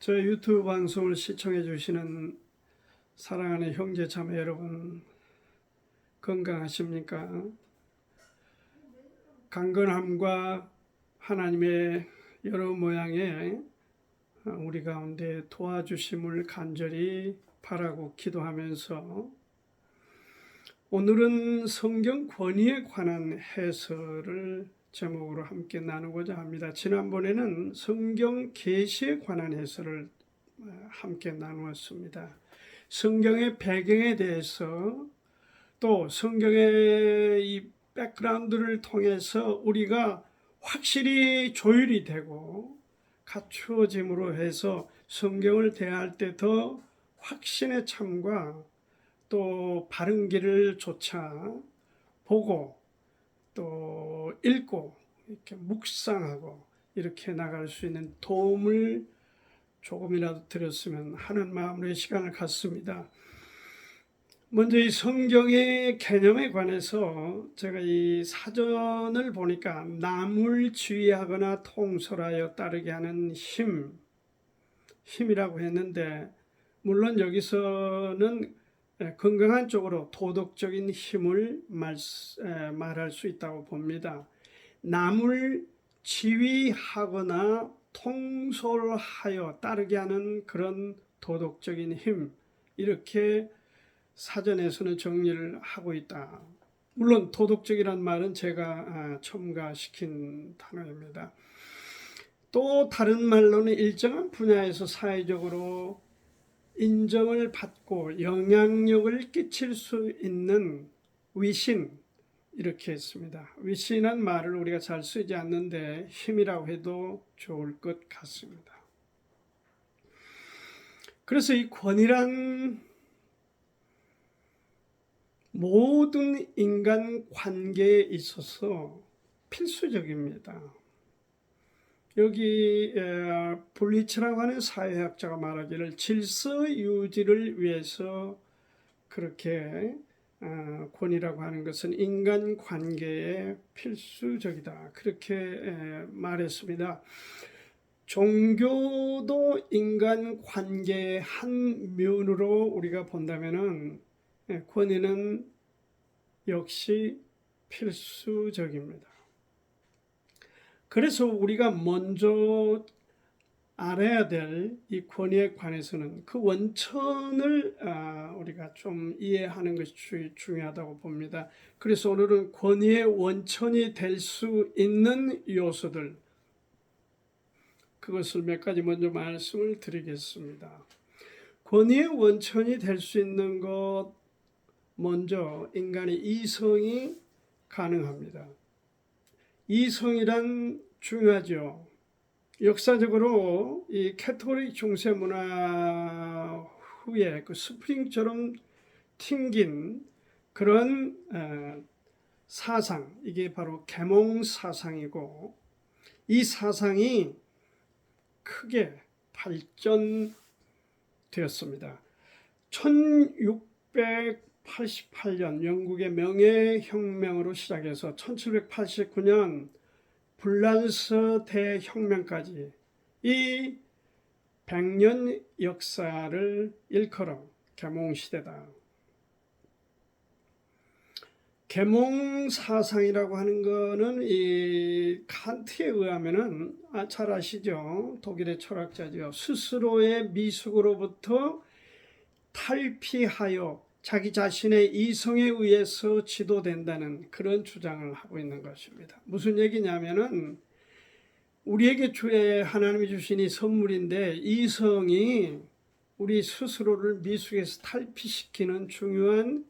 저 유튜브 방송을 시청해 주시는 사랑하는 형제 자매 여러분, 건강하십니까? 강건함과 하나님의 여러 모양의 우리 가운데 도와주심을 간절히 바라고 기도하면서 오늘은 성경 권위에 관한 해설을 제목으로 함께 나누고자 합니다. 지난번에는 성경 계시에 관한 해설을 함께 나누었습니다. 성경의 배경에 대해서 또 성경의 이 백그라운드를 통해서 우리가 확실히 조율이 되고 갖추어짐으로 해서 성경을 대할 때 더 확신의 참과 또 바른 길을 조차 보고 또 읽고 이렇게 묵상하고 이렇게 나갈 수 있는 도움을 조금이라도 드렸으면 하는 마음으로 이 시간을 갖습니다. 먼저 이 성경의 개념에 관해서 제가 이 사전을 보니까 남을 지휘하거나 통솔하여 따르게 하는 힘이라고 했는데, 물론 여기서는 건강한 쪽으로 도덕적인 힘을 말할 수 있다고 봅니다. 남을 지휘하거나 통솔하여 따르게 하는 그런 도덕적인 힘, 이렇게 사전에서는 정리를 하고 있다. 물론 도덕적이란 말은 제가 첨가시킨 단어입니다. 또 다른 말로는 일정한 분야에서 사회적으로 인정을 받고 영향력을 끼칠 수 있는 위신, 이렇게 했습니다. 위신한 말을 우리가 잘 쓰지 않는데 힘이라고 해도 좋을 것 같습니다. 그래서 이 권위란 모든 인간 관계에 있어서 필수적입니다. 여기 블리츠라고 하는 사회학자가 말하기를 질서 유지를 위해서 그렇게 권위라고 하는 것은 인간 관계에 필수적이다, 그렇게 말했습니다. 종교도 인간 관계의 한 면으로 우리가 본다면은 권위는 역시 필수적입니다. 그래서 우리가 먼저 알아야 될 이 권위에 관해서는 그 원천을 우리가 좀 이해하는 것이 중요하다고 봅니다. 그래서 오늘은 권위의 원천이 될 수 있는 요소들, 그것을 몇 가지 먼저 말씀을 드리겠습니다. 권위의 원천이 될 수 있는 것, 먼저 인간의 이성이 가능합니다. 이성이란 중요하죠. 역사적으로 이 캐톨릭 중세 문화 후에 그 스프링처럼 튕긴 그런 사상, 이게 바로 계몽 사상이고, 이 사상이 크게 발전되었습니다. 1688년 영국의 명예혁명으로 시작해서 1789년 불란서 대혁명까지 이 100년 역사를 일컬어 계몽시대다. 계몽 사상이라고 하는 것은 이 칸트에 의하면은 잘 아시죠? 독일의 철학자죠. 스스로의 미숙으로부터 탈피하여 자기 자신의 이성에 의해서 지도된다는 그런 주장을 하고 있는 것입니다. 무슨 얘기냐면은 우리에게 하나님이 주신 이 선물인데, 이성이 우리 스스로를 미숙에서 탈피시키는 중요한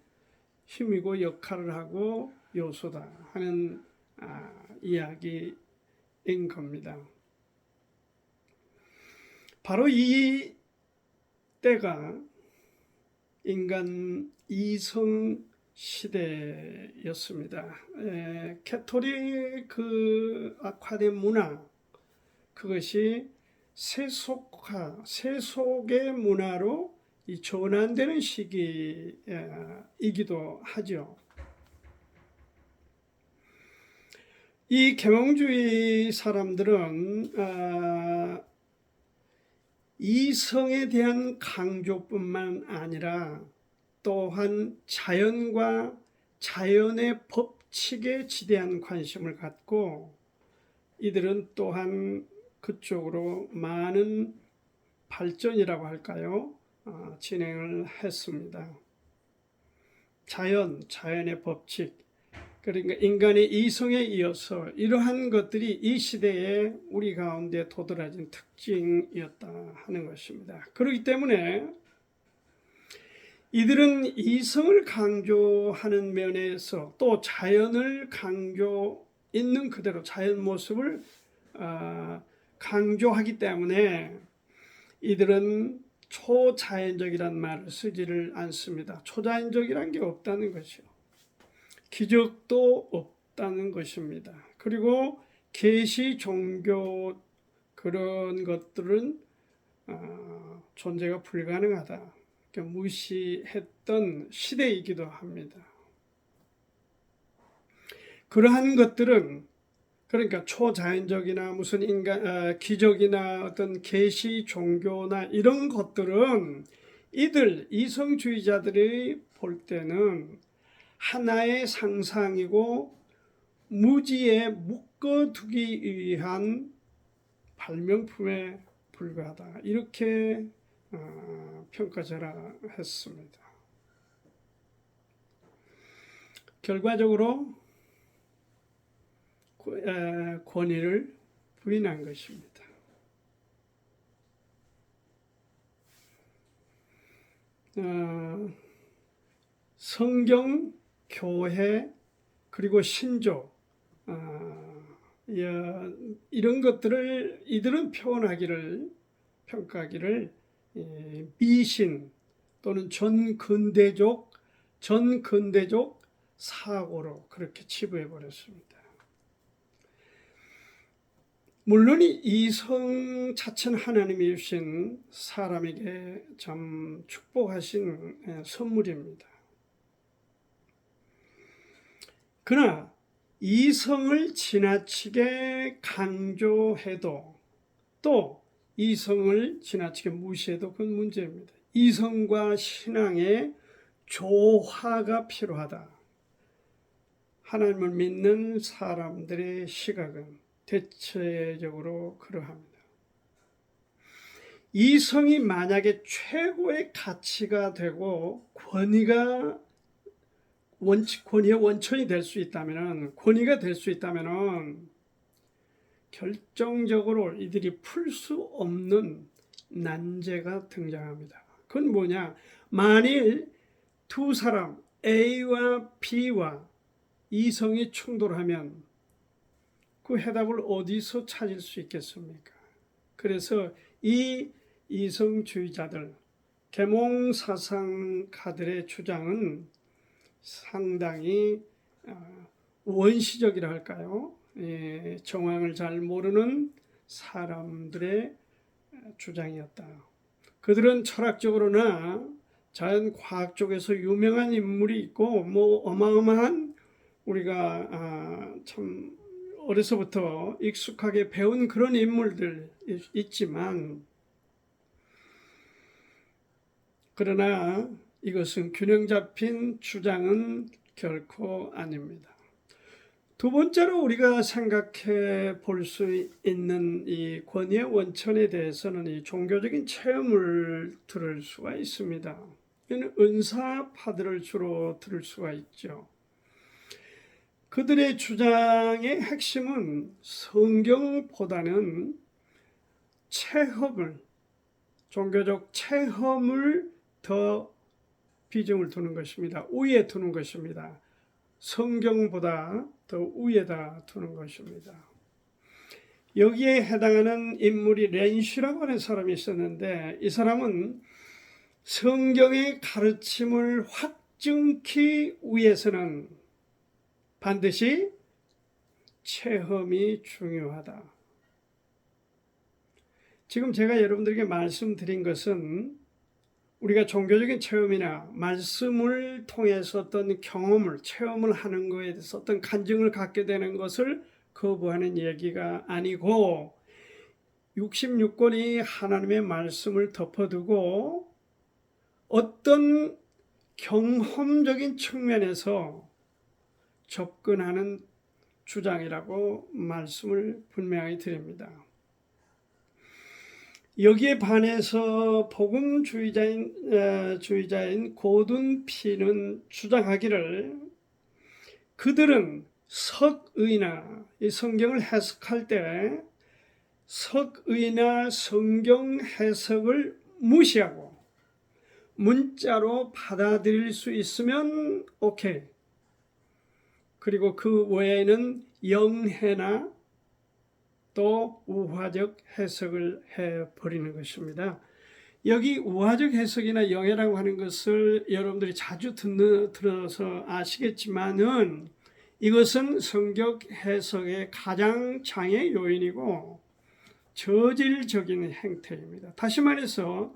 힘이고 역할을 하고 요소다 하는 이야기인 겁니다. 바로 이 때가 인간 이성 시대였습니다. 캐톨릭 그 악화된 문화, 그것이 세속의 문화로 전환되는 시기이기도 하죠. 이 계몽주의 사람들은 이성에 대한 강조뿐만 아니라 또한 자연과 자연의 법칙에 지대한 관심을 갖고 이들은 또한 그쪽으로 많은 발전이라고 할까요? 진행을 했습니다. 자연의 법칙, 그러니까 인간의 이성에 이어서 이러한 것들이 이 시대에 우리 가운데 도드라진 특징이었다 하는 것입니다. 그렇기 때문에 이들은 이성을 강조하는 면에서 또 자연을 있는 그대로 자연 모습을 강조하기 때문에 이들은 초자연적이란 말을 쓰지를 않습니다. 초자연적이란 게 없다는 것이요. 기적도 없다는 것입니다. 그리고 계시 종교 그런 것들은 존재가 불가능하다. 무시했던 시대이기도 합니다. 그러한 것들은 그러니까 초자연적이나 무슨 기적이나 어떤 계시 종교나 이런 것들은 이들 이성주의자들이 볼 때는 하나의 상상이고 무지에 묶어두기 위한 발명품에 불과하다. 이렇게 평가절하했습니다. 결과적으로 권위를 부인한 것입니다. 성경, 교회, 그리고 신조 이런 것들을 이들은 평가하기를 미신 또는 전근대적 사고로 그렇게 치부해 버렸습니다. 물론 이성 자체는 하나님이 주신 사람에게 참 축복하신 선물입니다. 그러나 이성을 지나치게 강조해도 또 이성을 지나치게 무시해도 그건 문제입니다. 이성과 신앙의 조화가 필요하다. 하나님을 믿는 사람들의 시각은 대체적으로 그러합니다. 이성이 만약에 최고의 가치가 되고 권위의 원천이 될 수 있다면, 권위가 될 수 있다면 결정적으로 이들이 풀 수 없는 난제가 등장합니다. 그건 뭐냐? 만일 두 사람 A와 B와 이성이 충돌하면 그 해답을 어디서 찾을 수 있겠습니까? 그래서 이 이성주의자들, 계몽사상가들의 주장은 상당히 원시적이라 할까요? 정황을 잘 모르는 사람들의 주장이었다. 그들은 철학적으로나 자연과학 쪽에서 유명한 인물이 있고 어마어마한 우리가 참 어려서부터 익숙하게 배운 그런 인물들 있지만 그러나 이것은 균형 잡힌 주장은 결코 아닙니다. 두 번째로 우리가 생각해 볼 수 있는 이 권위의 원천에 대해서는 이 종교적인 체험을 들을 수가 있습니다. 이는 은사파들을 주로 들을 수가 있죠. 그들의 주장의 핵심은 성경보다는 종교적 체험을 더 비중을 두는 것입니다. 우위에 두는 것입니다. 성경보다 더 우위에다 두는 것입니다. 여기에 해당하는 인물이 렌슈라고 하는 사람이 있었는데 이 사람은 성경의 가르침을 확증키 위해서는 반드시 체험이 중요하다. 지금 제가 여러분들에게 말씀드린 것은 우리가 종교적인 체험이나 말씀을 통해서 어떤 체험을 하는 것에 대해서 어떤 간증을 갖게 되는 것을 거부하는 얘기가 아니고 66권이 하나님의 말씀을 덮어두고 어떤 경험적인 측면에서 접근하는 주장이라고 말씀을 분명히 드립니다. 여기에 반해서 복음주의자인 고든 피는 주장하기를 그들은 석의나 이 성경을 해석할 때 석의나 성경 해석을 무시하고 문자로 받아들일 수 있으면 오케이. 그리고 그 외에는 영해나 또 우화적 해석을 해버리는 것입니다. 여기 우화적 해석이나 영해라고 하는 것을 여러분들이 자주 들어서 아시겠지만은 이것은 성경 해석의 가장 장애 요인이고 저질적인 행태입니다. 다시 말해서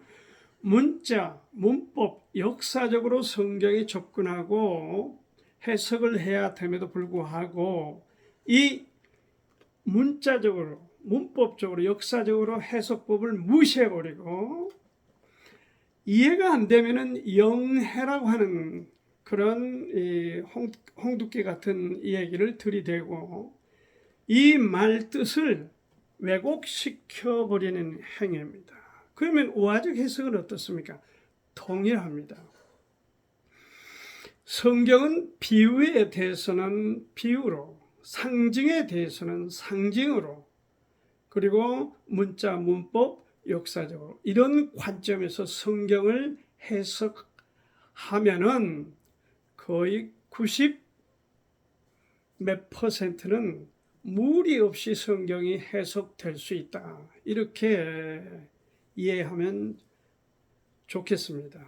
문자, 문법, 역사적으로 성경에 접근하고 해석을 해야 됨에도 불구하고 이 문자적으로, 문법적으로, 역사적으로 해석법을 무시해버리고 이해가 안 되면은 영해라고 하는 그런 홍두깨 같은 이야기를 들이대고 이 말 뜻을 왜곡시켜버리는 행위입니다. 그러면 우화적 해석은 어떻습니까? 동일합니다. 성경은 비유에 대해서는 비유로, 상징에 대해서는 상징으로, 그리고 문자, 문법, 역사적으로 이런 관점에서 성경을 해석하면은 거의 90 몇 %는 무리 없이 성경이 해석될 수 있다. 이렇게 이해하면 좋겠습니다.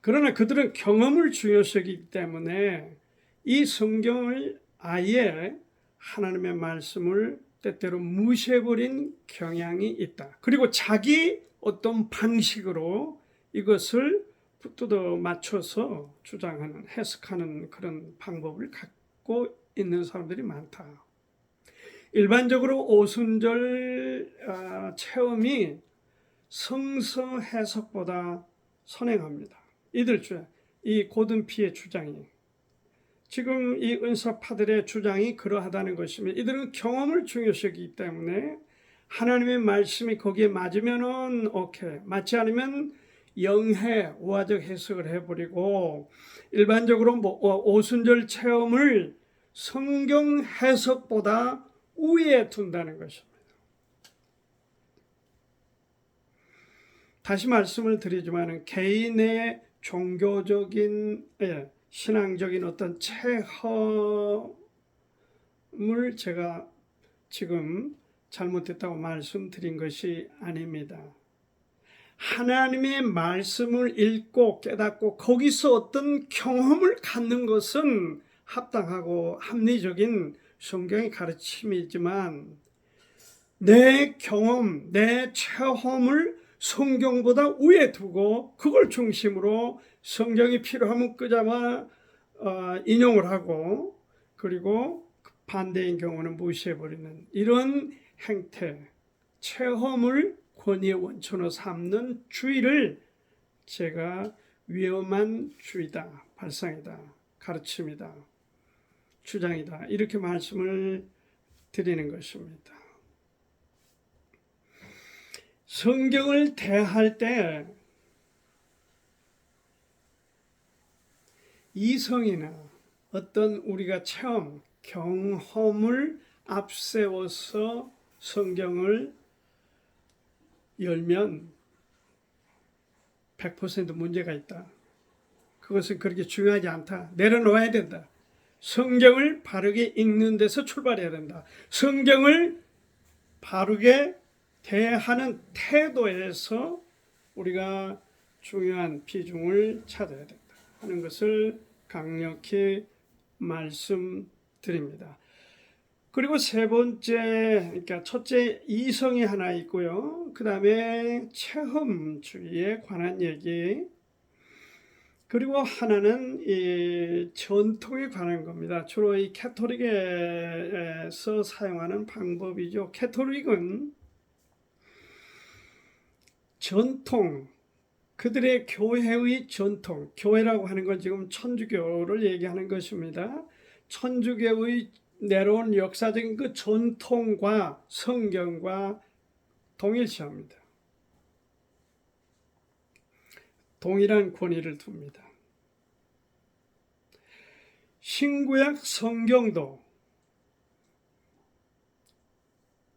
그러나 그들은 경험을 중요시하기 때문에 이 성경을 아예 하나님의 말씀을 때때로 무시해버린 경향이 있다. 그리고 자기 어떤 방식으로 이것을 뜯어 맞춰서 주장하는, 해석하는 그런 방법을 갖고 있는 사람들이 많다. 일반적으로 오순절 체험이 성서 해석보다 선행합니다. 이 고든 피의 주장이 지금 이 은사파들의 주장이 그러하다는 것이면 이들은 경험을 중요시하기 때문에 하나님의 말씀이 거기에 맞으면은 오케이, 맞지 않으면 영해, 우화적 해석을 해버리고 일반적으로 오순절 체험을 성경 해석보다 우위에 둔다는 것입니다. 다시 말씀을 드리지만 개인의 종교적인 신앙적인 어떤 체험을 제가 지금 잘못했다고 말씀드린 것이 아닙니다. 하나님의 말씀을 읽고 깨닫고 거기서 어떤 경험을 갖는 것은 합당하고 합리적인 성경의 가르침이지만 내 경험, 내 체험을 성경보다 위에 두고 그걸 중심으로 성경이 필요하면 끄잡아 인용을 하고 그리고 반대인 경우는 무시해버리는 이런 행태, 체험을 권위의 원천으로 삼는 주의를 제가 위험한 주의다, 발상이다, 가르침이다, 주장이다 이렇게 말씀을 드리는 것입니다. 성경을 대할 때 이성이나 어떤 우리가 체험, 경험을 앞세워서 성경을 열면 100% 문제가 있다. 그것은 그렇게 중요하지 않다. 내려놓아야 된다. 성경을 바르게 읽는 데서 출발해야 된다. 성경을 바르게 대하는 태도에서 우리가 중요한 비중을 찾아야 된다 하는 것을 강력히 말씀드립니다. 그리고 세 번째, 그러니까 첫째 이성이 하나 있고요. 그 다음에 체험주의에 관한 얘기, 그리고 하나는 이 전통에 관한 겁니다. 주로 이 캐토릭에서 사용하는 방법이죠. 캐토릭은 전통, 그들의 교회의 전통, 교회라고 하는 건 지금 천주교를 얘기하는 것입니다. 천주교의 내려온 역사적인 그 전통과 성경과 동일시합니다. 동일한 권위를 둡니다. 신구약 성경도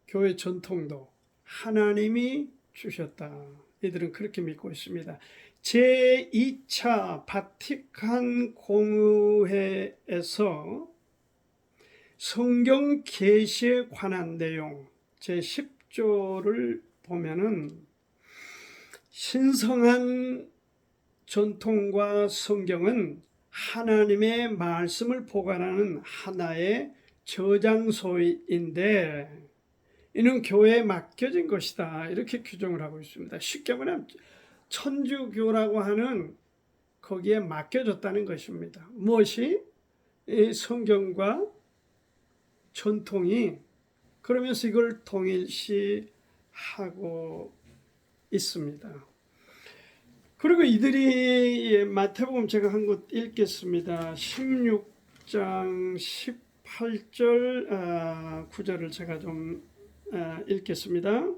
교회 전통도 하나님이 주셨다. 이들은 그렇게 믿고 있습니다. 제2차 바티칸 공의회에서 성경 계시에 관한 내용 제10조를 보면은 신성한 전통과 성경은 하나님의 말씀을 보관하는 하나의 저장소인데 이는 교회에 맡겨진 것이다. 이렇게 규정을 하고 있습니다. 쉽게 말하면 천주교라고 하는 거기에 맡겨졌다는 것입니다. 무엇이? 이 성경과 전통이 그러면서 이걸 동일시하고 있습니다. 그리고 이들이 마태복음 제가 한 곳 읽겠습니다. 16장 18절 9절을 제가 좀 읽겠습니다.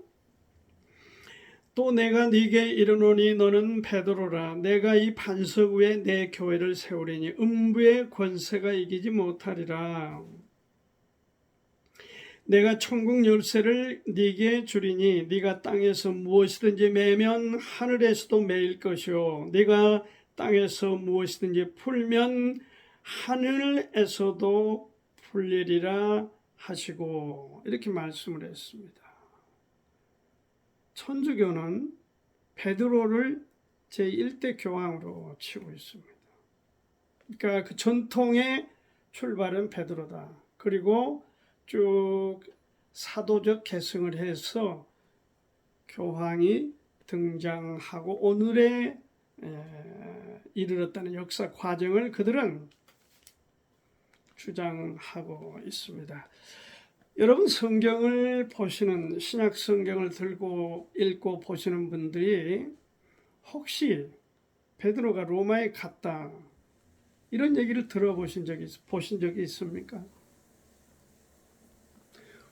또 내가 네게 이르노니 너는 베드로라. 내가 이 반석 위에 내 교회를 세우리니 음부의 권세가 이기지 못하리라. 내가 천국 열쇠를 네게 주리니 네가 땅에서 무엇이든지 매면 하늘에서도 매일 것이요 네가 땅에서 무엇이든지 풀면 하늘에서도 풀리리라 하시고 이렇게 말씀을 했습니다. 천주교는 베드로를 제1대 교황으로 치고 있습니다. 그러니까 그 전통의 출발은 베드로다. 그리고 쭉 사도적 계승을 해서 교황이 등장하고 오늘에 이르렀다는 역사 과정을 그들은 주장하고 있습니다. 여러분 성경을 보시는 신약 성경을 들고 읽고 보시는 분들이 혹시 베드로가 로마에 갔다 이런 얘기를 들어보신 적이 보신 적이 있습니까?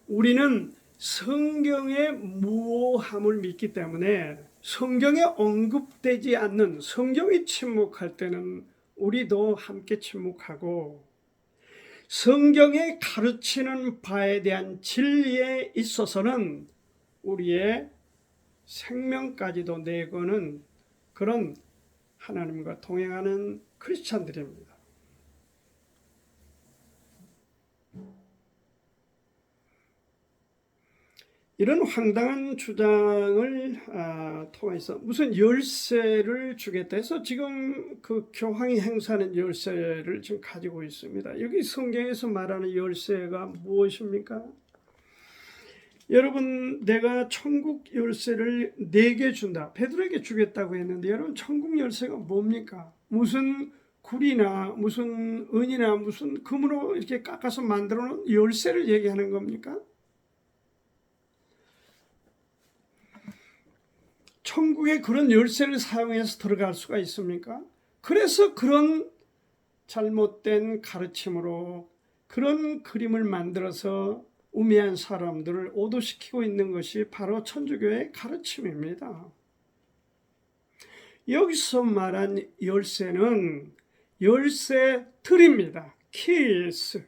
우리는 성경의 무오함을 믿기 때문에 성경에 언급되지 않는 성경이 침묵할 때는 우리도 함께 침묵하고 성경에 가르치는 바에 대한 진리에 있어서는 우리의 생명까지도 내거는 그런 하나님과 동행하는 크리스찬들입니다. 이런 황당한 주장을 통해서 무슨 열쇠를 주겠다 해서 지금 그 교황이 행사하는 열쇠를 지금 가지고 있습니다. 여기 성경에서 말하는 열쇠가 무엇입니까? 여러분 내가 천국 열쇠를 4개 준다. 베드로에게 주겠다고 했는데 여러분 천국 열쇠가 뭡니까? 무슨 굴이나 무슨 은이나 무슨 금으로 이렇게 깎아서 만들어 놓은 열쇠를 얘기하는 겁니까? 천국에 그런 열쇠를 사용해서 들어갈 수가 있습니까? 그래서 그런 잘못된 가르침으로 그런 그림을 만들어서 우매한 사람들을 오도시키고 있는 것이 바로 천주교의 가르침입니다. 여기서 말한 열쇠는 열쇠들입니다. keys,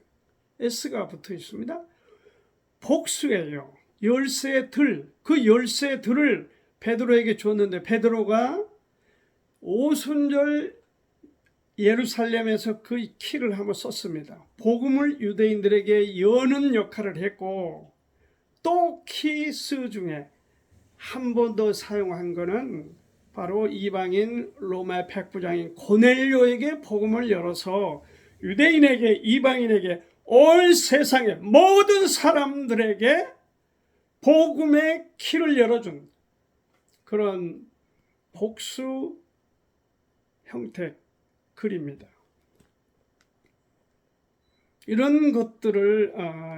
S가 붙어 있습니다. 복수예요. 열쇠들, 그 열쇠들을 베드로에게 줬는데 베드로가 오순절 예루살렘에서 그 키를 한번 썼습니다. 복음을 유대인들에게 여는 역할을 했고 또 키스 중에 한 번 더 사용한 것은 바로 이방인 로마 백부장인 고넬료에게 복음을 열어서 유대인에게 이방인에게 온 세상의 모든 사람들에게 복음의 키를 열어준 그런 복수 형태, 글입니다. 이런 것들을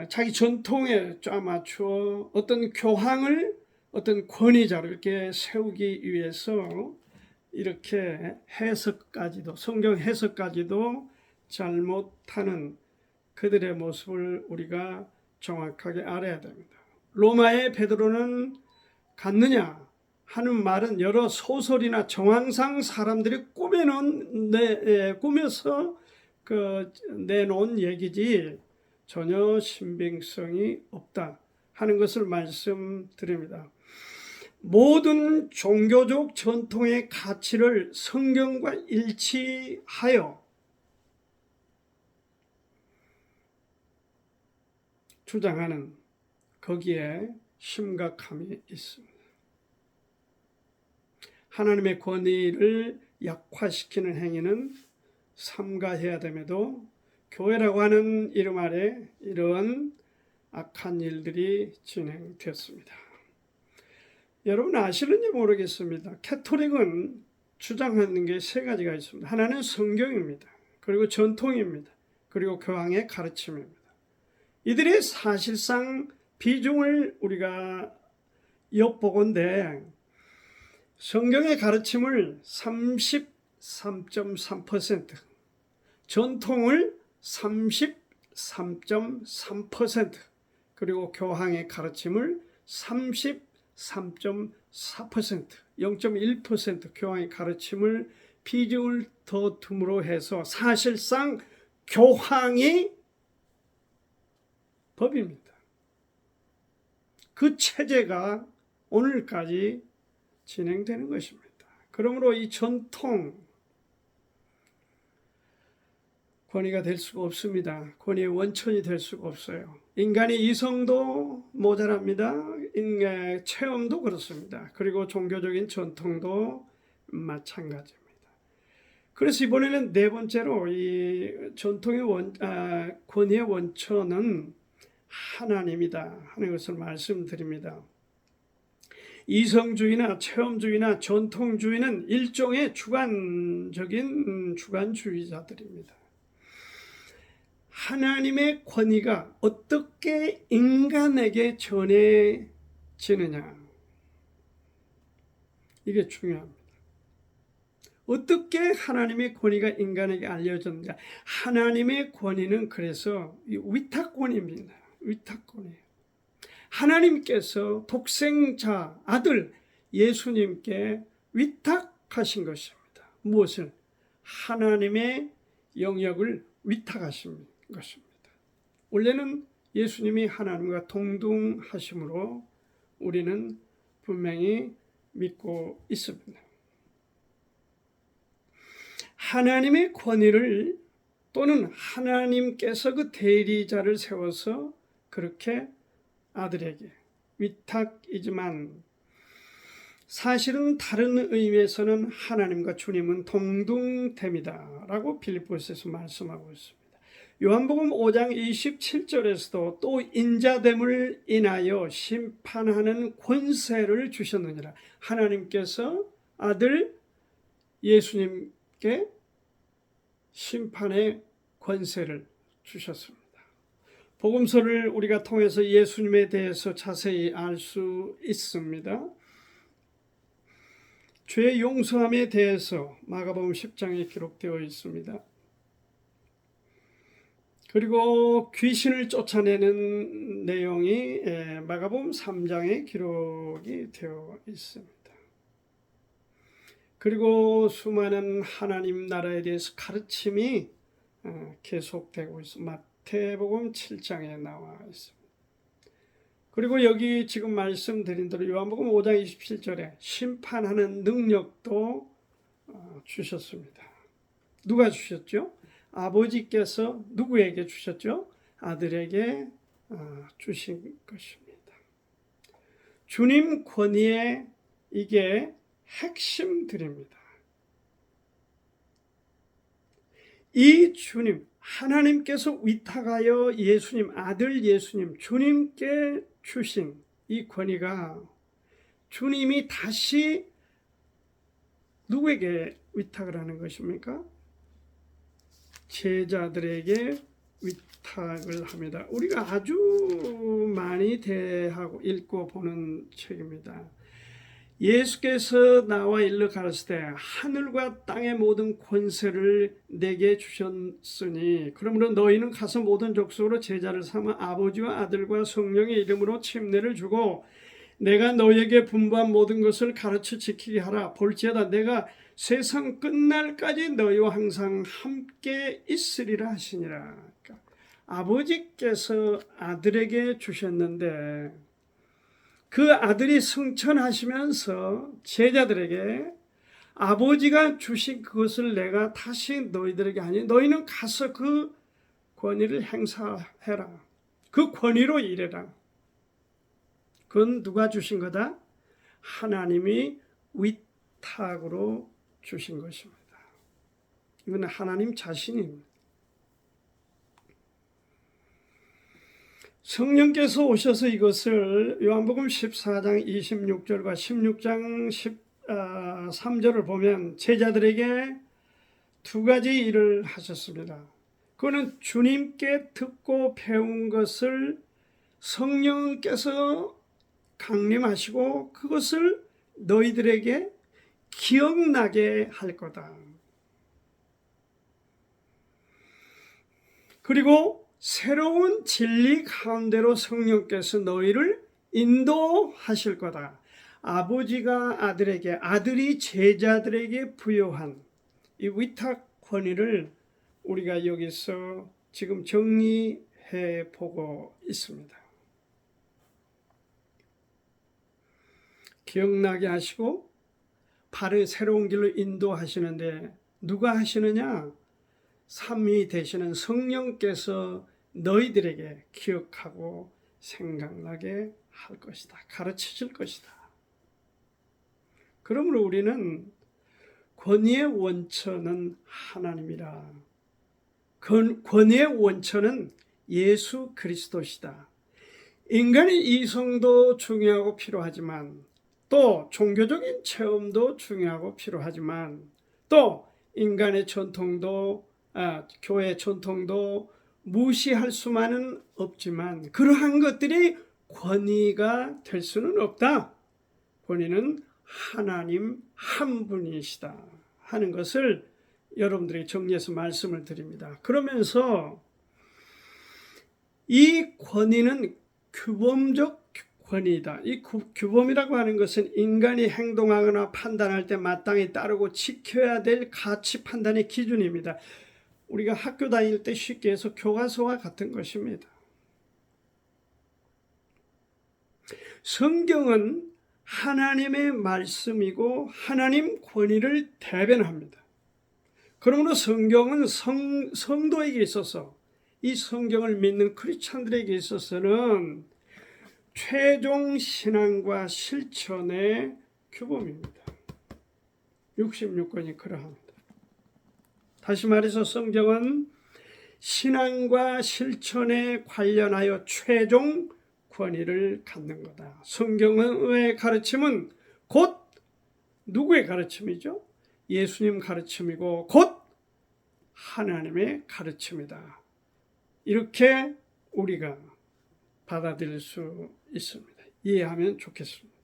자기 전통에 짜맞추어 어떤 교황을 어떤 권위자로 이렇게 세우기 위해서 이렇게 해석까지도, 성경 해석까지도 잘못하는 그들의 모습을 우리가 정확하게 알아야 됩니다. 로마의 베드로는 갔느냐 하는 말은 여러 소설이나 정황상 사람들이 꾸며서 내놓은 얘기지 전혀 신빙성이 없다 하는 것을 말씀드립니다. 모든 종교적 전통의 가치를 성경과 일치하여 주장하는 거기에 심각함이 있습니다. 하나님의 권위를 약화시키는 행위는 삼가해야 됨에도 교회라고 하는 이름 아래 이런 악한 일들이 진행됐습니다. 여러분 아시는지 모르겠습니다. 캐토릭은 주장하는 게 세 가지가 있습니다. 하나는 성경입니다. 그리고 전통입니다. 그리고 교황의 가르침입니다. 이들의 사실상 비중을 우리가 엿보건대 성경의 가르침을 33.3%, 전통을 33.3%, 그리고 교황의 가르침을 33.4%, 0.1% 교황의 가르침을 비중을 더 둠으로 해서 사실상 교황이 법입니다. 그 체제가 오늘까지 진행되는 것입니다. 그러므로 이 전통 권위가 될 수가 없습니다. 권위의 원천이 될 수가 없어요. 인간의 이성도 모자랍니다. 체험도 그렇습니다. 그리고 종교적인 전통도 마찬가지입니다. 그래서 이번에는 네 번째로 이 전통의 권위의 원천은 하나님이다 하는 것을 말씀드립니다. 이성주의나 체험주의나 전통주의는 일종의 주관주의자들입니다. 하나님의 권위가 어떻게 인간에게 전해지느냐, 이게 중요합니다. 어떻게 하나님의 권위가 인간에게 알려졌느냐. 하나님의 권위는 그래서 위탁권입니다. 위탁권이에요. 하나님께서 독생자 아들 예수님께 위탁하신 것입니다. 무엇을? 하나님의 영역을 위탁하신 것입니다. 원래는 예수님이 하나님과 동등하심으로 우리는 분명히 믿고 있습니다. 하나님의 권위를 또는 하나님께서 그 대리자를 세워서 그렇게 아들에게 위탁이지만 사실은 다른 의미에서는 하나님과 주님은 동등됨이다 라고 빌립보서에서 말씀하고 있습니다. 요한복음 5장 27절에서도 또 인자됨을 인하여 심판하는 권세를 주셨느니라. 하나님께서 아들 예수님께 심판의 권세를 주셨습니다. 복음서를 우리가 통해서 예수님에 대해서 자세히 알 수 있습니다. 죄 용서함에 대해서 마가복음 10장에 기록되어 있습니다. 그리고 귀신을 쫓아내는 내용이 마가복음 3장에 기록이 되어 있습니다. 그리고 수많은 하나님 나라에 대해서 가르침이 계속되고 있습니다. 마태복음 7장에 나와 있습니다. 그리고 여기 지금 말씀드린 대로 요한복음 5장 27절에 심판하는 능력도 주셨습니다. 누가 주셨죠? 아버지께서 누구에게 주셨죠? 아들에게 주신 것입니다. 주님 권위의 이게 핵심들입니다. 이 주님, 하나님께서 위탁하여 예수님, 아들 예수님, 주님께 주신 이 권위가 주님이 다시 누구에게 위탁을 하는 것입니까? 제자들에게 위탁을 합니다. 우리가 아주 많이 대하고 읽고 보는 책입니다. 예수께서 나와 일러 가르칠 때 하늘과 땅의 모든 권세를 내게 주셨으니 그러므로 너희는 가서 모든 족속으로 제자를 삼아 아버지와 아들과 성령의 이름으로 침례를 주고 내가 너희에게 분부한 모든 것을 가르쳐 지키게 하라. 볼지어다 내가 세상 끝날까지 너희와 항상 함께 있으리라 하시니라. 그러니까 아버지께서 아들에게 주셨는데 그 아들이 승천하시면서 제자들에게 아버지가 주신 그것을 내가 다시 너희들에게 하니 너희는 가서 그 권위를 행사해라. 그 권위로 일해라. 그건 누가 주신 거다? 하나님이 위탁으로 주신 것입니다. 이건 하나님 자신입니다. 성령께서 오셔서 이것을 요한복음 14장 26절과 16장 13절을 보면 제자들에게 두 가지 일을 하셨습니다. 그거는 주님께 듣고 배운 것을 성령께서 강림하시고 그것을 너희들에게 기억나게 할 거다. 그리고 새로운 진리 가운데로 성령께서 너희를 인도하실 거다. 아버지가 아들에게, 아들이 제자들에게 부여한 이 위탁 권위를 우리가 여기서 지금 정리해 보고 있습니다. 기억나게 하시고 바로 새로운 길로 인도하시는데 누가 하시느냐? 삼위 되시는 성령께서 너희들에게 기억하고 생각나게 할 것이다. 가르치실 것이다. 그러므로 우리는 권위의 원천은 하나님이라. 권위의 원천은 예수 그리스도시다. 인간의 이성도 중요하고 필요하지만 또 종교적인 체험도 중요하고 필요하지만 또 인간의 전통도 교회 전통도 무시할 수만은 없지만 그러한 것들이 권위가 될 수는 없다. 권위는 하나님 한 분이시다 하는 것을 여러분들이 정리해서 말씀을 드립니다. 그러면서 이 권위는 규범적 권위이다. 이 규범이라고 하는 것은 인간이 행동하거나 판단할 때 마땅히 따르고 지켜야 될 가치 판단의 기준입니다. 우리가 학교 다닐 때 쉽게 해서 교과서와 같은 것입니다. 성경은 하나님의 말씀이고 하나님 권위를 대변합니다. 그러므로 성경은 성도에게 있어서 이 성경을 믿는 크리스찬들에게 있어서는 최종 신앙과 실천의 규범입니다. 66권이 그러합니다. 다시 말해서 성경은 신앙과 실천에 관련하여 최종 권위를 갖는 거다. 성경의 가르침은 곧 누구의 가르침이죠? 예수님 가르침이고 곧 하나님의 가르침이다. 이렇게 우리가 받아들일 수 있습니다. 이해하면 좋겠습니다.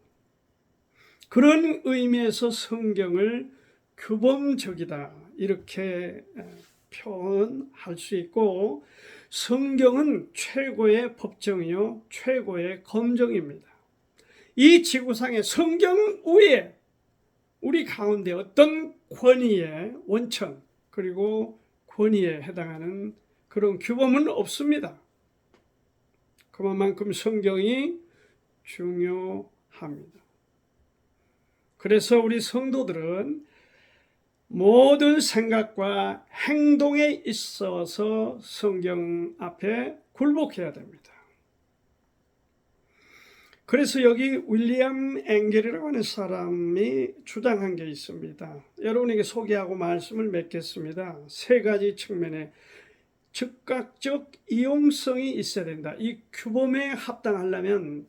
그런 의미에서 성경을 규범적이다 이렇게 표현할 수 있고 성경은 최고의 법정이요 최고의 검정입니다. 이 지구상의 성경 외에 우리 가운데 어떤 권위의 원천 그리고 권위에 해당하는 그런 규범은 없습니다. 그만큼 성경이 중요합니다. 그래서 우리 성도들은 모든 생각과 행동에 있어서 성경 앞에 굴복해야 됩니다. 그래서 여기 윌리엄 앵겔이라고 하는 사람이 주장한 게 있습니다. 여러분에게 소개하고 말씀을 맺겠습니다. 세 가지 측면에 즉각적 이용성이 있어야 된다. 이 규범에 합당하려면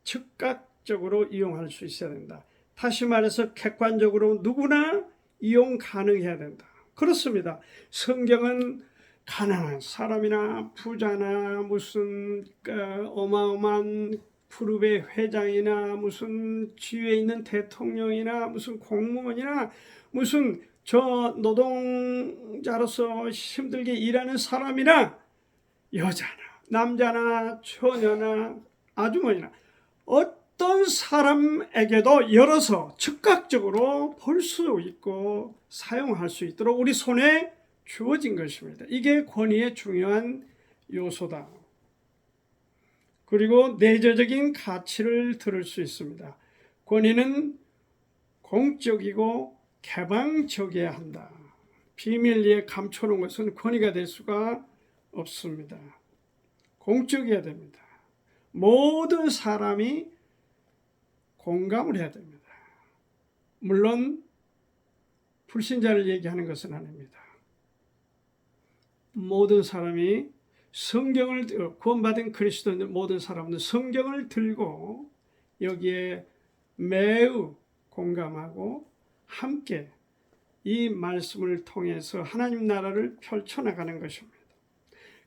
즉각적으로 이용할 수 있어야 된다. 다시 말해서 객관적으로 누구나 이용 가능해야 된다. 그렇습니다. 성경은 가난한 사람이나 부자나 무슨 어마어마한 그룹의 회장이나 무슨 지위에 있는 대통령이나 무슨 공무원이나 무슨 저 노동자로서 힘들게 일하는 사람이나 여자나 남자나 처녀나 아주머니나 어떤 사람에게도 열어서 즉각적으로 볼 수 있고 사용할 수 있도록 우리 손에 주어진 것입니다. 이게 권위의 중요한 요소다. 그리고 내재적인 가치를 들을 수 있습니다. 권위는 공적이고 개방적이어야 한다. 비밀리에 감춰놓은 것은 권위가 될 수가 없습니다. 공적이어야 됩니다. 모든 사람이 공감을 해야 됩니다. 물론 불신자를 얘기하는 것은 아닙니다. 모든 사람이 성경을 구원받은 그리스도인들 모든 사람들 성경을 들고 여기에 매우 공감하고 함께 이 말씀을 통해서 하나님 나라를 펼쳐나가는 것입니다.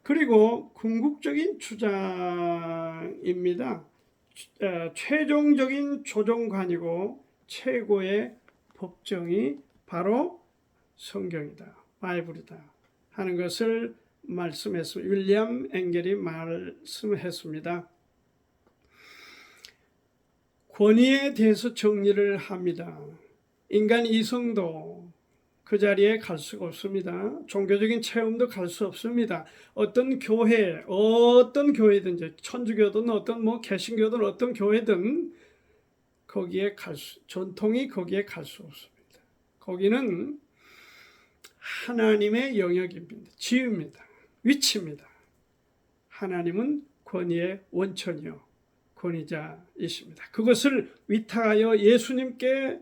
그리고 궁극적인 주장입니다. 최종적인 조정관이고 최고의 법정이 바로 성경이다, 바이블이다 하는 것을 말씀했습니다. 윌리엄 엥겔이 말씀했습니다. 권위에 대해서 정리를 합니다. 인간 이성도 그 자리에 갈 수가 없습니다. 종교적인 체험도 갈 수 없습니다. 어떤 교회든지 천주교든 어떤 개신교든 어떤 교회든 거기에 전통이 거기에 갈 수 없습니다. 거기는 하나님의 영역입니다. 지위입니다. 위치입니다. 하나님은 권위의 원천이요 권위자이십니다. 그것을 위탁하여 예수님께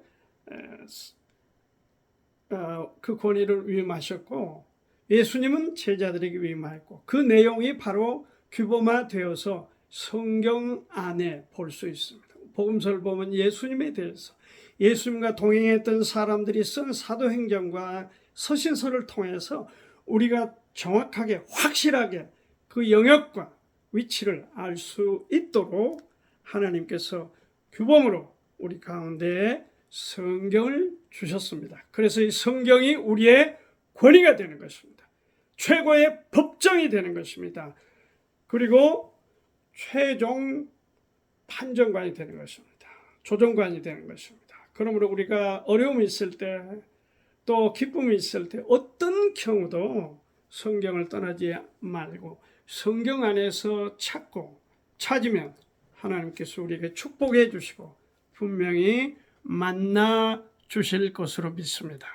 그 권위를 위임하셨고 예수님은 제자들에게 위임하였고 그 내용이 바로 규범화되어서 성경 안에 볼 수 있습니다. 복음서를 보면 예수님에 대해서 예수님과 동행했던 사람들이 쓴 사도행전과 서신서를 통해서 우리가 정확하게 확실하게 그 영역과 위치를 알 수 있도록 하나님께서 규범으로 우리 가운데 성경을 주셨습니다. 그래서 이 성경이 우리의 권위가 되는 것입니다. 최고의 법정이 되는 것입니다. 그리고 최종 판정관이 되는 것입니다. 조정관이 되는 것입니다. 그러므로 우리가 어려움이 있을 때 또 기쁨이 있을 때 어떤 경우도 성경을 떠나지 말고 성경 안에서 찾으면 하나님께서 우리에게 축복해 주시고 분명히 만나 주실 것으로 믿습니다.